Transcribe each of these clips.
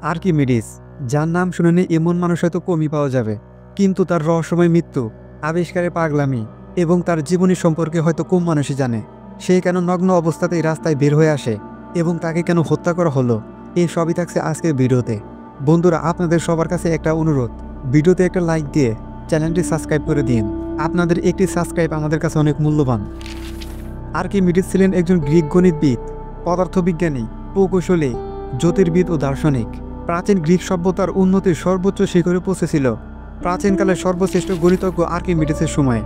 Archimedes, যার নাম শুনেনি এমন মানুষ হয়তো কমই পাওয়া যাবে, কিন্তু তার রহস্যময় মৃত্যু, আবিষ্কারে পাগলামি এবং তার জীবনী সম্পর্কে হয়তো কম মানুষই জানে। সে কেন নগ্ন অবস্থাতেই রাস্তায় বের হয়ে আসে এবং তাকে কেন হত্যা করা হলো, এই সবই থাকছে আজকের ভিডিওতে। বন্ধুরা, আপনাদের সবার কাছে একটা অনুরোধ, ভিডিওতে একটা লাইক দিয়ে চ্যানেলটি সাবস্ক্রাইব করে দিন। আপনাদের একটি সাবস্ক্রাইব আমাদের কাছে অনেক মূল্যবান। আর্কিমিডিস ছিলেন একজন গ্রিক গণিতবিদ, পদার্থবিজ্ঞানী, প্রকৌশলী, জ্যোতির্বিদ ও দার্শনিক। প্রাচীন গ্রিক সভ্যতার উন্নতির সর্বোচ্চ শিখরে পৌঁছেছিল প্রাচীনকালের সর্বশ্রেষ্ঠ গণিতজ্ঞ আর্কিমিডিসের সময়।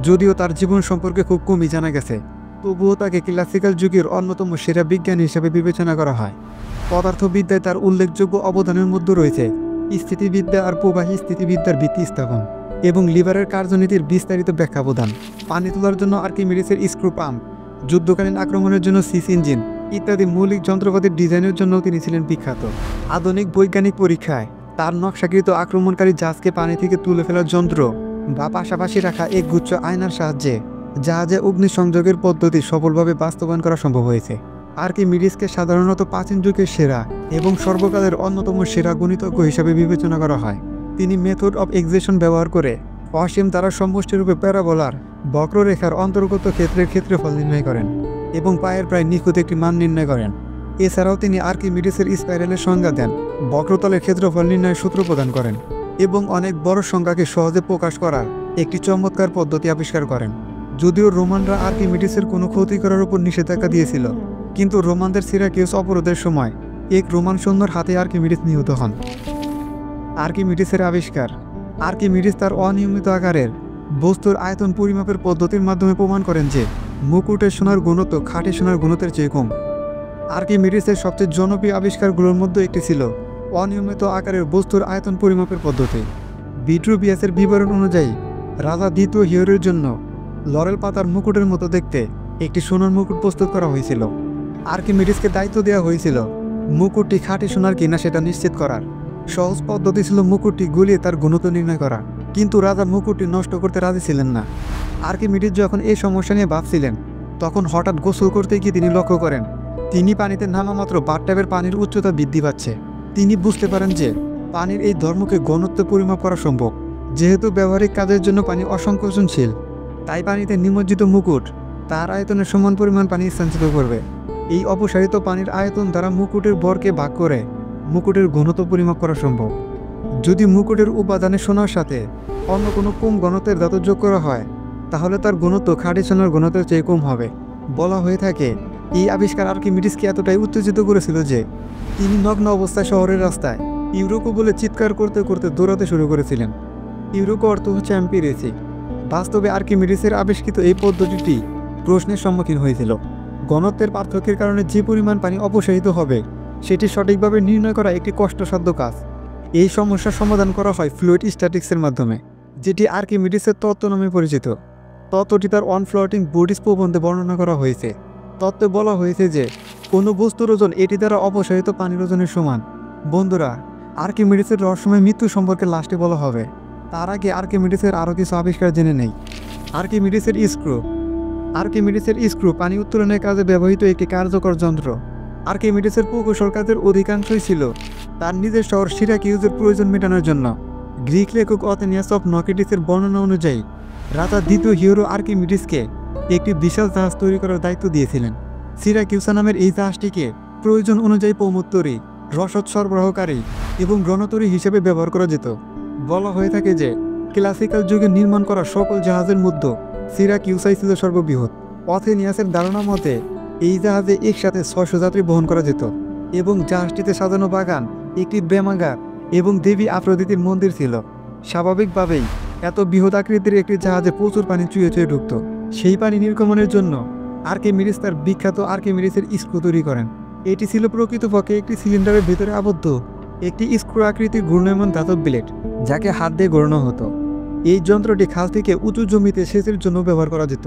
যদিও তার জীবন সম্পর্কে খুব কমই জানা গেছে, তবুও তাকে ক্লাসিক্যাল যুগের অন্যতম সেরা বিজ্ঞানী হিসেবে বিবেচনা করা হয়। পদার্থবিদ্যায় তার উল্লেখযোগ্য অবদানের মধ্যে রয়েছে স্থিতিবিদ্যা আর প্রবাহী স্থিতিবিদ্যার ভিত্তি স্থাপন এবং লিভারের কার্যনীতির বিস্তারিত ব্যাখ্যা প্রদান। পানি তোলার জন্য আর্কিমিডিসের স্ক্রু পাম্প, যুদ্ধকালীন আক্রমণের জন্য সিস ইঞ্জিন ইত্যাদি মৌলিক যন্ত্রপাতির ডিজাইনের জন্য তিনি ছিলেন বিখ্যাত। আধুনিক বৈজ্ঞানিক পরীক্ষায় তার নকশাকৃত আক্রমণকারী জাহাজকে পানি থেকে তুলে ফেলার যন্ত্র বা পাশাপাশি রাখা এক গুচ্ছ আয়নার সাহায্যে জাহাজে অগ্নিসংযোগের পদ্ধতি সফলভাবে বাস্তবায়ন করা সম্ভব হয়েছে। আর্কিমিডিসকে সাধারণত প্রাচীন যুগের সেরা এবং সর্বকালের অন্যতম সেরা গণিতজ্ঞ হিসাবে বিবেচনা করা হয়। তিনি মেথড অফ এক্সেশন ব্যবহার করে অসীম দ্বারা সমষ্টিরূপে প্যারাবোলার বক্ররেখার অন্তর্গত ক্ষেত্রের ক্ষেত্রফল নির্ণয় করেন এবং পায়ের প্রায় নিখুঁত একটি মান নির্ণয় করেন। এছাড়াও তিনি আর্কিমিডিসের স্পাইরালের সংজ্ঞা দেন, বক্রতলের ক্ষেত্রফল নির্ণয়ের সূত্র প্রদান করেন এবং অনেক বড় সংখ্যাকে সহজে প্রকাশ করার একটি চমৎকার পদ্ধতি আবিষ্কার করেন। যদিও রোমানরা আর্কিমিডিসের কোনো ক্ষতি করার উপর নিষেধাজ্ঞা দিয়েছিল, কিন্তু রোমানদের সিরাকিউস অবরোধের সময় এক রোমান সৈন্যর হাতে আর্কিমিডিস নিহত হন। আর্কিমিডিসের আবিষ্কার। আর্কিমিডিস তার অনিয়মিত আকারের বস্তুর আয়তন পরিমাপের পদ্ধতির মাধ্যমে প্রমাণ করেন যে মুকুটের সোনার ঘনত্ব খাঁটি সোনার ঘনত্বের চেয়ে কম। আর্কিমিডিসের সবচেয়ে জনপ্রিয় আবিষ্কারগুলোর মধ্যে একটি ছিল অনিয়মিত আকারের বস্তুর আয়তন পরিমাপের পদ্ধতি। ভিট্রুভিয়াসের বিবরণ অনুযায়ী রাজা দ্বিতীয় হিউরের জন্য লরেল পাতার মুকুটের মতো দেখতে একটি সোনার মুকুট প্রস্তুত করা হয়েছিল। আর্কিমিডিসকে দায়িত্ব দেওয়া হয়েছিল মুকুটটি খাঁটি সোনার কিনা সেটা নিশ্চিত করার। সহজ পদ্ধতি ছিল মুকুটটি গুলিয়ে তার ঘনত্ব নির্ণয় করা, কিন্তু রাজা মুকুটটি নষ্ট করতে রাজি ছিলেন না। আর্কিমিডিস যখন এই সমস্যা নিয়ে ভাবছিলেন, তখন হঠাৎ গোসল করতে গিয়ে তিনি লক্ষ্য করেন তিনি পানিতে নামা মাত্র বাথটাবের পানির উচ্চতা বৃদ্ধি পাচ্ছে। তিনি বুঝতে পারেন যে পানির এই ধর্মকে ঘনত্ব পরিমাপ করা সম্ভব। যেহেতু ব্যবহারিক কাজের জন্য পানি অসংকোচনশীল, তাই পানিতে নিমজ্জিত মুকুট তার আয়তনের সমান পরিমাণ পানি সঞ্চিত করবে। এই অপসারিত পানির আয়তন দ্বারা মুকুটের ভরকে ভাগ করে মুকুটের ঘনত্ব পরিমাপ করা সম্ভব। যদি মুকুটের উপাদানে সোনার সাথে অন্য কোনো কম ঘনত্বের ধাতু যোগ করা হয়, তাহলে তার ঘনত্ব খাঁটি সোনার ঘনত্বের চেয়ে কম হবে। বলা হয়ে থাকে এই আবিষ্কার আর্কিমিডিসকে এতটাই উত্তেজিত করেছিল যে তিনি নগ্ন অবস্থায় শহরের রাস্তায় ইউরোকো বলে চিৎকার করতে করতে দৌড়াতে শুরু করেছিলেন। ইউরোকো অর্থ হচ্ছে অ্যাম্পিরেসি। বাস্তবে আর্কিমিডিসের আবিষ্কৃত এই পদ্ধতিটি প্রশ্নের সম্মুখীন হয়েছিল। ঘনত্বের পার্থক্যের কারণে যে পরিমাণ পানি অপসারিত হবে সেটি সঠিকভাবে নির্ণয় করা একটি কষ্টসাধ্য কাজ। এই সমস্যার সমাধান করা হয় ফ্লুইড স্ট্যাটিক্সের মাধ্যমে, যেটি আর্কিমিডিসের তত্ত্ব নামে পরিচিত। তত্ত্বটি তার অন ফ্লোটিং বডিজ প্রবন্ধে বর্ণনা করা হয়েছে। তত্ত্বে বলা হয়েছে যে কোনো বস্তুর ওজন এটি দ্বারা অপসারিত পানির ওজনের সমান। বন্ধুরা, আর্কিমিডিসের রহস্যময় মৃত্যু সম্পর্কে লাস্টে বলা হবে, তার আগে আর্কিমিডিসের আরও কিছু আবিষ্কার জেনে নেই। আর্কিমিডিসের স্ক্রু। আর্কিমিডিসের স্ক্রু পানি উত্তোলনের কাজে ব্যবহৃত একটি কার্যকর যন্ত্র। আর্কিমিডিসের প্রকৌশল কাজের অধিকাংশই ছিল তার নিজের শহর সিরাকিউজের প্রয়োজন মেটানোর জন্য। গ্রিক লেখক অথেনিয়াস অফ নকিটিসের বর্ণনা অনুযায়ী রাজা দ্বিতীয় হিউরো আর্কিমিডিসকে একটি বিশাল জাহাজ তৈরি করার দায়িত্ব দিয়েছিলেন। সিরাকিউসা নামের এই জাহাজটিকে প্রয়োজন অনুযায়ী পৌমুত্তরী, রসদ সরবরাহকারী এবং রণতরী হিসেবে ব্যবহার করা যেত। বলা হয়ে থাকে যে ক্লাসিক্যাল যুগে নির্মাণ করা সকল জাহাজের মধ্যে সিরাকিউসাই ছিল সর্ববৃহৎ। অথেনিয়াসের ধারণা মতে এই জাহাজে একসাথে 600 যাত্রী বহন করা যেত এবং জাহাজটিতে সাজানো বাগান, একটি ব্যায়ামাগার এবং দেবী আফ্রোদিতির মন্দির ছিল। স্বাভাবিকভাবেই এত বৃহৎ আকৃতির একটি জাহাজে প্রচুর পানি চুয়ে চুয়ে ঢুকত। সেই পানি নির্গমনের জন্য আর্কিমিডিস তার বিখ্যাত আর্কিমিডিসের স্ক্রু তৈরি করেন। এটি ছিল প্রকৃতপক্ষে একটি সিলিন্ডারের ভেতরে আবদ্ধ একটি স্ক্রু আকৃতির ঘূর্ণায়মান ধাতব ব্লেড, যাকে হাত দিয়ে ঘোরানো হতো। এই যন্ত্রটি খাল থেকে উঁচু জমিতে সেচের জন্য ব্যবহার করা যেত।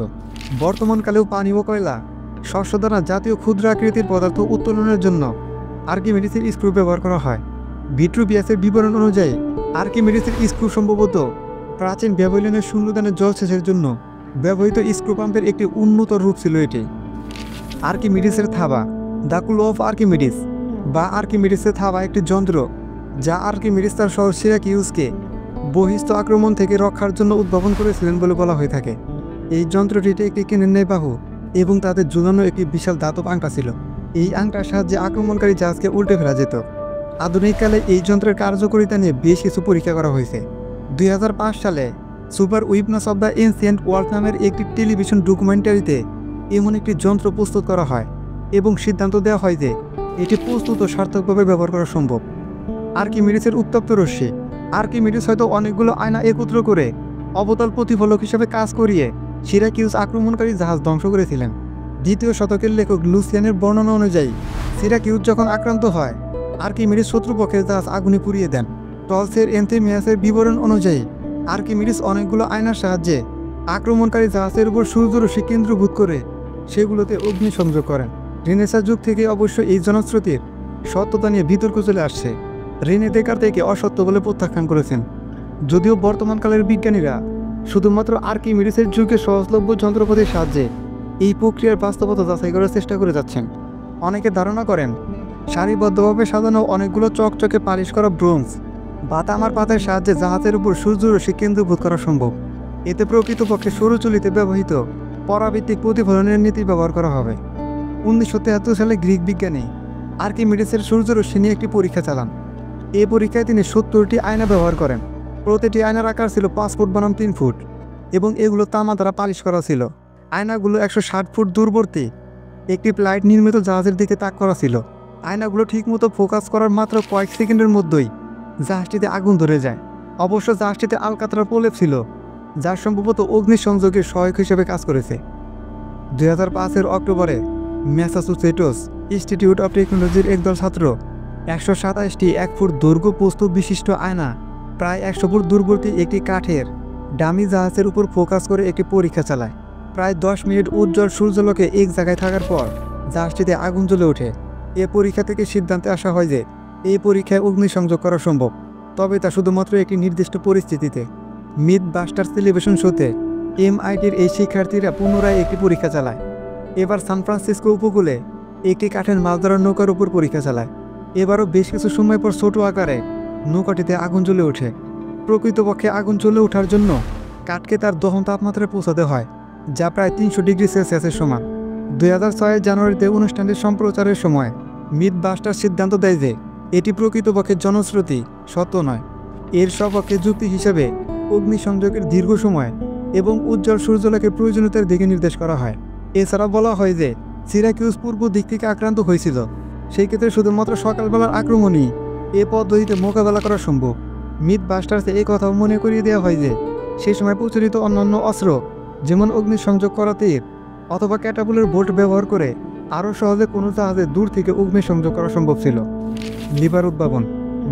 বর্তমানকালেও পানি ও কয়লা, শস্য দানা জাতীয় ক্ষুদ্র আকৃতির পদার্থ উত্তোলনের জন্য আর্কিমিডিসের স্ক্রু ব্যবহার করা হয়। ভিট্রুভিয়াসের বিবরণ অনুযায়ী আর্কিমিডিসের স্ক্রু সম্ভবত প্রাচীন ব্যাবিলনের শূন্যদানের জলসেচের জন্য ব্যবহৃত স্ক্রু পাম্পের একটি উন্নত রূপ ছিল এটি। আর্কিমিডিসের থাবা। The claw of Archimedes. বা আর্কিমিডিসে থাবা একটি যন্ত্র, যা আর্কিমিডিস তার শহর সিরাকিউসকে বহিস্থ আক্রমণ থেকে রক্ষার জন্য উদ্ভাবন করেছিলেন বলে বলা হয়ে থাকে। এই যন্ত্রটিতে একটি কেনের ন্যায় বাহু এবং তাদের ঝুলানো একটি বিশাল ধাতব আংটা ছিল। এই আংটার সাহায্যে আক্রমণকারী জাহাজকে উল্টে ফেলা যেত। আধুনিককালে এই যন্ত্রের কার্যকারিতা নিয়ে বেশ কিছু পরীক্ষা করা হয়েছে। 2005 সালে super weapons of the ancient world নামের একটি টেলিভিশন ডকুমেন্টারিতে এমন একটি যন্ত্র প্রস্তুত করা হয় এবং সিদ্ধান্ত দেওয়া হয় যে এটি প্রস্তুত ও সার্থকভাবে ব্যবহার করা সম্ভব। আর্কিমিডিসের উত্তপ্ত রশ্মি। আর্কিমিডিস হয়তো অনেকগুলো আয়না একত্র করে অবতল প্রতিফলক হিসেবে কাজ করিয়ে সিরাকিউস আক্রমণকারী জাহাজ ধ্বংস করেছিলেন। 2য় শতকের লেখক লুসিয়ানের বর্ণনা অনুযায়ী সিরাকিউস যখন আক্রান্ত হয়, আর্কিমিডিস শত্রুপক্ষের জাহাজ আগুনে পুড়িয়ে দেন। টলসের এন্থেমিয়াসের বিবরণ অনুযায়ী আর্কিমিডিস অনেকগুলো আয়নার সাহায্যে আক্রমণকারী জাহাজের উপর সূর্যরশ্মি কেন্দ্রভূত করে সেগুলোতে অগ্নিসংযোগ করেন। রেনেসাঁ যুগ থেকে অবশ্য এই জনশ্রুতির সত্যতা নিয়ে বিতর্ক চলে আসছে। রেনে দেকার্ত একে অসত্য বলে প্রত্যাখ্যান করেছেন, যদিও বর্তমানকালের বিজ্ঞানীরা শুধুমাত্র আর্কিমিডিসের যুগে সহজলভ্য যন্ত্রপাতির সাহায্যে এই প্রক্রিয়ার বাস্তবতা যাচাই করার চেষ্টা করে যাচ্ছেন। অনেকে ধারণা করেন সারিবদ্ধভাবে সাজানো অনেকগুলো চকচকে পালিশ করা ব্রোঞ্জ বা তামার পাতের সাহায্যে জাহাজের উপর সূর্যরশ্মি কেন্দ্রীভূত করা সম্ভব। এতে প্রকৃতপক্ষে সৌরচুলিতে ব্যবহৃত পরাভিত্তিক প্রতিফলনের নীতি ব্যবহার করা হবে। 1973 সালে গ্রিক বিজ্ঞানী আর্কিমিডিসের সূর্যরশ্মি নিয়ে একটি পরীক্ষা চালান। এই পরীক্ষায় তিনি 70টি আয়না ব্যবহার করেন। প্রতিটি আয়নার আকার ছিল 5 ফুট বনাম 3 ফুট এবং এগুলো তামা দ্বারা পালিশ করা ছিল। আয়নাগুলো 160 ফুট দূরবর্তী একটি প্লাইট নির্মিত জাহাজের দিকে তাক করা ছিল। আয়নাগুলো ঠিকমতো ফোকাস করার মাত্র কয়েক সেকেন্ডের মধ্যেই জাহাজটিতে আগুন ধরে যায়। অবশ্য জাহাজটিতে আলকাতরার প্রলেপ ছিল, যা সম্ভবত অগ্নিসংযোগের সহায়ক হিসেবে কাজ করেছে। 2005 অক্টোবরে ম্যাসাচুসেটস ইনস্টিটিউট অফ টেকনোলজির একদল ছাত্র 127টি 1 ফুট দৈর্ঘ্য প্রস্তুত বিশিষ্ট আয়না প্রায় 100 ফুট দূরবর্তী একটি কাঠের ডামি জাহাজের উপর ফোকাস করে একটি পরীক্ষা চালায়। প্রায় 10 মিনিট উজ্জ্বল সূর্যালোকে এক জায়গায় থাকার পর জাহাজটিতে আগুন জ্বলে ওঠে। এ পরীক্ষা থেকে সিদ্ধান্তে আসা হয় যে এই পরীক্ষায় অগ্নিসংযোগ করা সম্ভব, তবে তা শুধুমাত্র একটি নির্দিষ্ট পরিস্থিতিতে। মিথ বাস্টার্স টেলিভিশন শোতে MITর এই শিক্ষার্থীরা পুনরায় একটি পরীক্ষা চালায়। এবার সান ফ্রান্সিসকো উপকূলে একটি কাঠের মাছ ধরার নৌকার উপর পরীক্ষা চালায়। এবারও বেশ কিছু সময় পর ছোট আকারে নৌকাটিতে আগুন জ্বলে ওঠে। প্রকৃতপক্ষে আগুন জ্বলে ওঠার জন্য কাঠকে তার দহন তাপমাত্রায় পৌঁছাতে হয়, যা প্রায় 300 ডিগ্রি সেলসিয়াসের সমান। 2006 জানুয়ারিতে অনুষ্ঠানটি সম্প্রচারের সময় মিথ বাস্টার সিদ্ধান্ত দেয় যে এটি প্রকৃতপক্ষে জনশ্রুতি, সত্য নয়। এর সপক্ষে যুক্তি হিসেবে অগ্নিসংযোগের দীর্ঘ সময় এবং উজ্জ্বল সূর্যালোকের প্রয়োজনীয়তার দিকে নির্দেশ করা হয়। এছাড়া বলা হয় যে সিরাকিউস পূর্ব দিক থেকে আক্রান্ত হয়েছিল, সেই ক্ষেত্রে শুধুমাত্র সকালবেলার আক্রমণই এ পদ্ধতিতে মোকাবেলা করা সম্ভব। মিথ বাস্টার্সে এই কথাও মনে করিয়ে দেওয়া হয় যে সেই সময় প্রচলিত অন্যান্য অস্ত্র যেমন অগ্নিসংযোগ করা তীর অথবা ক্যাটাপুলের বোল্ট ব্যবহার করে আরও সহজে কোনো জাহাজে দূর থেকে অগ্নিসংযোগ করা সম্ভব ছিল। লিভার উদ্ভাবন।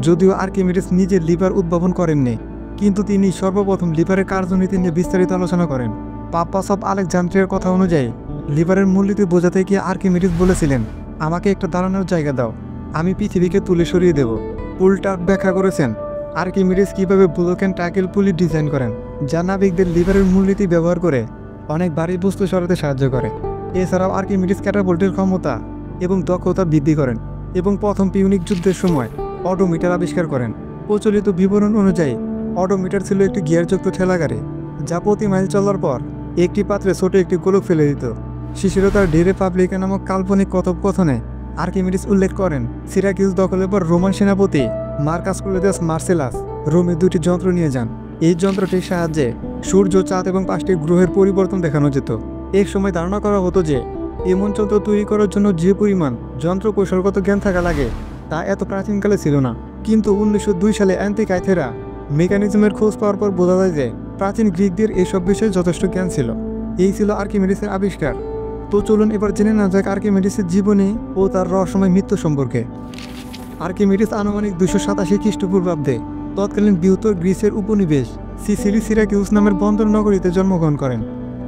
যদিও আর্কিমিডিস নিজে লিভার উদ্ভাবন করেননি, কিন্তু তিনি সর্বপ্রথম লিভারের কার্যনীতি নিয়ে বিস্তারিত আলোচনা করেন। পাপাস অফ আলেকজান্দ্রিয়ার কথা অনুযায়ী লিভারের মূলনীতি বোঝাতে গিয়ে আর্কিমিডিস বলেছিলেন, আমাকে একটা দাঁড়ানোর জায়গা দাও, আমি পৃথিবীকে তুলে সরিয়ে দেব। পুলটার্ক ব্যাখ্যা করেছেন আর্কিমিডিস কীভাবে ব্লক অ্যান্ড ট্যাকেল পুলি ডিজাইন করেন, যা নাবিকদের লিভারের মূলনীতি ব্যবহার করে অনেক ভারী বস্তু সরাতে সাহায্য করে। এছাড়াও আর্কিমিডিস ক্যাটাপল্টের ক্ষমতা এবং দক্ষতা বৃদ্ধি করেন এবং প্রথম পিউনিক যুদ্ধের সময় অডোমিটার আবিষ্কার করেন। প্রচলিত বিবরণ অনুযায়ী অডোমিটার ছিল একটি গিয়ারযুক্ত ঠেলাগাড়ি, যা প্রতি মাইল চলার পর একটি পাত্রে ছোট একটি গোলক ফেলে দিত। শিশিরও তার ডে রিপাবলিকা নামক কাল্পনিক কথোপকথনে আর্কিমিডিস উল্লেখ করেন সিরাকিউস দখলের পর রোমান সেনাপতি মার্কাস ক্লোদিয়াস মার্সেলাস রোমে 2টি যন্ত্র নিয়ে যান। এই যন্ত্রটির সাহায্যে সূর্য, চাঁদ এবং 5টি গ্রহের পরিবর্তন দেখানো যেত। এক সময় ধারণা করা হতো যে এমন যন্ত্র তৈরি করার জন্য যে পরিমাণ যন্ত্র কৌশলগত জ্ঞান থাকা লাগে তা এত প্রাচীনকালে ছিল না। কিন্তু 1902 সালে অ্যান্টিকাইথেরা মেকানিজমের খোঁজ পাওয়ার পর বোঝা যায় যে প্রাচীন গ্রিকদের এসব বিষয়ে যথেষ্ট জ্ঞান ছিল। এই ছিল আর্কিমিডিসের আবিষ্কার। তো চলুন এবার জেনে না যাক আর্কিমিডিসের জীবনী ও তার রহস্যময় মৃত্যু সম্পর্কে। আর্কিমিডিস আনুমানিক 287 খ্রিস্টপূর্বাব্দে তৎকালীন বৃহত্তর গ্রিসের উপনিবেশ সিসিলি সিরাকিউস নামের বন্দর নগরীতে জন্মগ্রহণ করেন।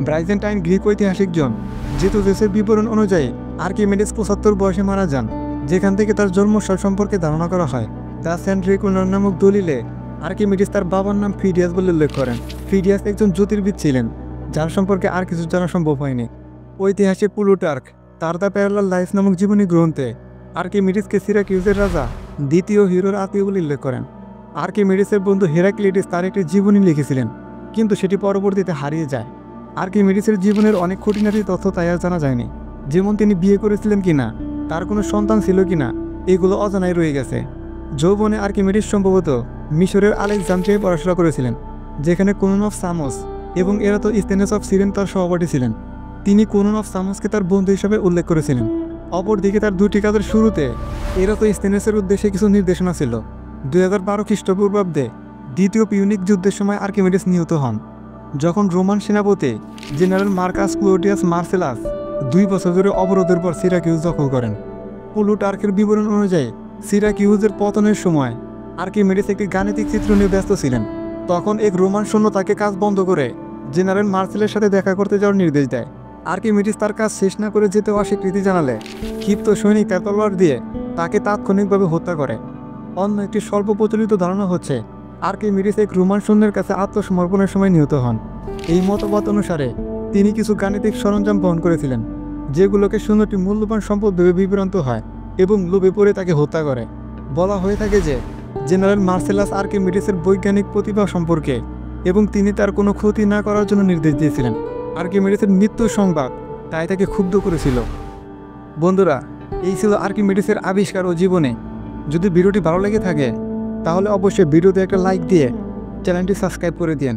ব্রাইজেন্টাইন গ্রিক ঐতিহাসিকজন জেতুজেসের বিবরণ অনুযায়ী আর্কিমিডিস 75 বয়সে মারা যান, যেখান থেকে তার জন্মসাল সম্পর্কে ধারণা করা হয়। দ্য সেন্ট রেকুলার নামক দলিলে আর্কিমিডিস তার বাবার নাম ফিডিয়াস বলে উল্লেখ করেন। ফিডিয়াস একজন জ্যোতির্বিদ ছিলেন, যার সম্পর্কে আর কিছু জানা সম্ভব হয়নি। ঐতিহাসিক প্লুটার্ক তার দ্য প্যারালাল লাইফ নামক জীবনী গ্রন্থে আর্কিমিডিসকে সিরাকিউসের রাজা দ্বিতীয় হিরোর আত্মীয় বলে উল্লেখ করেন। আর্কিমিডিসের বন্ধু হেরাক্লিটিস তার একটি জীবনী লিখেছিলেন, কিন্তু সেটি পরবর্তীতে হারিয়ে যায়। আর্কিমিডিসের জীবনের অনেক খুঁটিনাটি তথ্য তাই আর জানা যায়নি, যেমন তিনি বিয়ে করেছিলেন কিনা, তার কোনো সন্তান ছিল কিনা, এগুলো অজানাই রয়ে গেছে। যৌবনে আর্কিমিডিস সম্ভবত মিশরের আলেকজান্দ্রিয়ায় পড়াশোনা করেছিলেন, যেখানে কোনন অফ সামোস এবং এরাতোস্থেনেস অফ সিরেন তার সহপাঠী ছিলেন। তিনি কোনন অফ সামোসকে তার বন্ধু হিসাবে উল্লেখ করেছিলেন। অপরদিকে তার দুটি কাজের শুরুতে এরাতোস্থেনেসের উদ্দেশ্যে কিছু নির্দেশনা ছিল। 2012 খ্রিস্টপূর্বাব্দে দ্বিতীয় পিউনিক যুদ্ধের সময় আর্কিমিডিস নিহত হন, যখন রোমান সেনাপতি জেনারেল মার্কাস ক্লোডিয়াস মার্সেলাস 2 বছর ধরে অবরোধের পর সিরাকিউস দখল করেন। প্লুটার্কের বিবরণ অনুযায়ী সিরাকিউসের পতনের সময় আর্কিমিডিস একটি গাণিতিক চিত্র নিয়ে ব্যস্ত ছিলেন। তখন এক রোমান সৈন্য তাকে কাজ বন্ধ করে জেনারেল মার্সেলের সাথে দেখা করতে যাওয়ার নির্দেশ দেয়। আর্কিমিডিস তার কাজ শেষ না করে যেতে অস্বীকৃতি জানালে ক্ষিপ্ত সৈনিক তার তলোয়ার দিয়ে তাকে তাৎক্ষণিকভাবে হত্যা করে। অন্য একটি স্বল্প প্রচলিত ধারণা হচ্ছে আর্কিমিডিস এক রোমান সৈন্যের কাছে আত্মসমর্পণের সময় নিহত হন। এই মতবাদ অনুসারে তিনি কিছু গাণিতিক সরঞ্জাম বহন করেছিলেন, যেগুলোকে সৈন্যটি মূল্যবান সম্পদ ভেবে বিভ্রান্ত হয় এবং লোভে পড়ে তাকে হত্যা করে। বলা হয়ে থাকে যে জেনারেল মার্সেলাস আর্কিমিডিসের বৈজ্ঞানিক প্রতিভা সম্পর্কে এবং তিনি তার কোনো ক্ষতি না করার জন্য নির্দেশ দিয়েছিলেন। আর্কিমিডিসের মৃত্যুর সংবাদ তাই তাকে ক্ষুব্ধ করেছিল। বন্ধুরা, এই ছিল আর্কিমিডিসের আবিষ্কার ও জীবনে। যদি ভিডিওটি ভালো লেগে থাকে তাহলে অবশ্যই ভিডিওতে একটা লাইক দিয়ে চ্যানেলটি সাবস্ক্রাইব করে দিন।